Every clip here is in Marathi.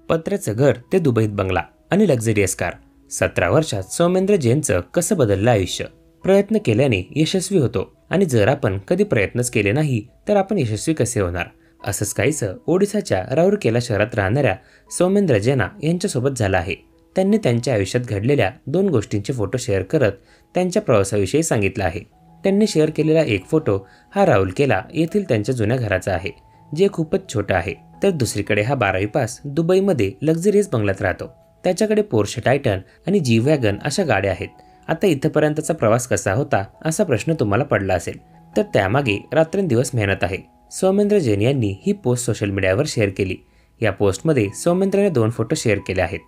पत्र्याचं घर ते दुबईत बंगला आणि लक्झरियस कार. 17 वर्षात सौमेंद्र जैनचं कसं बदललं आयुष्य. प्रयत्न केल्याने यशस्वी होतो आणि जर आपण कधी प्रयत्नच केले नाही तर आपण यशस्वी कसे होणार. असंच काहीसं ओडिसाच्या राऊरकेला शहरात राहणाऱ्या सौमेंद्र जैन यांच्यासोबत झालं आहे. त्यांनी त्यांच्या आयुष्यात घडलेल्या 2 गोष्टींचे फोटो शेअर करत त्यांच्या प्रवासाविषयी सांगितलं आहे. त्यांनी शेअर केलेला एक फोटो हा राऊरकेला येथील त्यांच्या जुन्या घराचा आहे, जे खूपच छोटं आहे. तर दुसरीकडे हा 12वी पास दुबईमध्ये लक्झरियस बंगल्यात राहतो. त्याच्याकडे पोर्शे टायटन आणि जी वॅगन अशा गाड्या आहेत. आता इथपर्यंतचा प्रवास कसा होता असा प्रश्न तुम्हाला पडला असेल, तर त्यामागे रात्रंदिवस मेहनत आहे. सौमेंद्र जैन यांनी ही पोस्ट सोशल मीडियावर शेअर केली. या पोस्टमध्ये सौमेंद्रने 2 फोटो शेअर केले आहेत.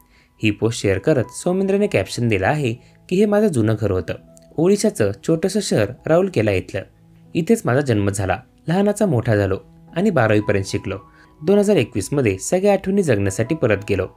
ही पोस्ट शेअर करत सौमेंद्रने कॅप्शन दिलं आहे की हे माझं जुनं घर होतं. ओडिशाचं छोटंसं शहर राऊरकेला इथलं. इथेच माझा जन्म झाला, लहानाचा मोठा झालो आणि 12वी पर्यंत शिकलो. 2021 मध्ये सगळ्या आठवणी जगण्यासाठी परत गेलो.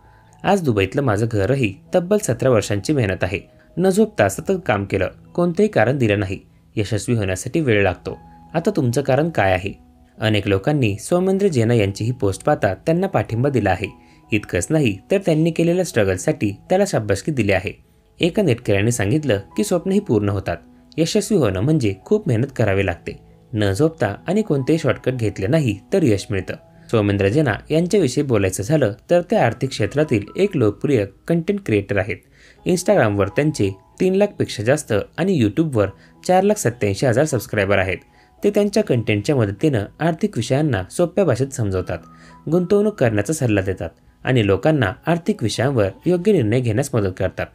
आज दुबईतलं माझं घरही तब्बल 17 वर्षांची मेहनत आहे. न झोपता सतत काम केलं, कोणतंही कारण दिलं नाही. यशस्वी होण्यासाठी वेळ लागतो. आता तुमचं कारण काय आहे? अनेक लोकांनी सौमेंद्र जैन यांची ही पोस्ट पाहता त्यांना पाठिंबा दिला आहे. इतकंच नाही तर त्यांनी केलेल्या स्ट्रगलसाठी त्याला शाबासकी दिली आहे. एका नेटकऱ्याने सांगितलं की स्वप्नही पूर्ण होतात. यशस्वी होणं म्हणजे खूप मेहनत करावी लागते. न झोपता आणि कोणतेही शॉर्टकट घेतले नाही तर यश मिळतं. सौमेंद्र जैन यांच्याविषयी बोलायचं झालं तर ते आर्थिक क्षेत्रातील एक लोकप्रिय कंटेंट क्रिएटर आहेत. इंस्टाग्रामवर त्यांचे 3 लाखपेक्षा जास्त आणि यूट्यूबवर 4,87,000 सबस्क्रायबर आहेत. ते त्यांच्या कंटेंटच्या मदतीनं आर्थिक विषयांना सोप्या भाषेत समजवतात, गुंतवणूक करण्याचा सल्ला देतात आणि लोकांना आर्थिक विषयांवर योग्य निर्णय घेण्यास मदत करतात.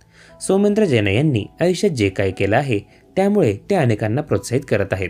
सौमेंद्र जैन यांनी आयुष्यात जे काही केलं आहे त्यामुळे ते अनेकांना प्रोत्साहित करत आहेत.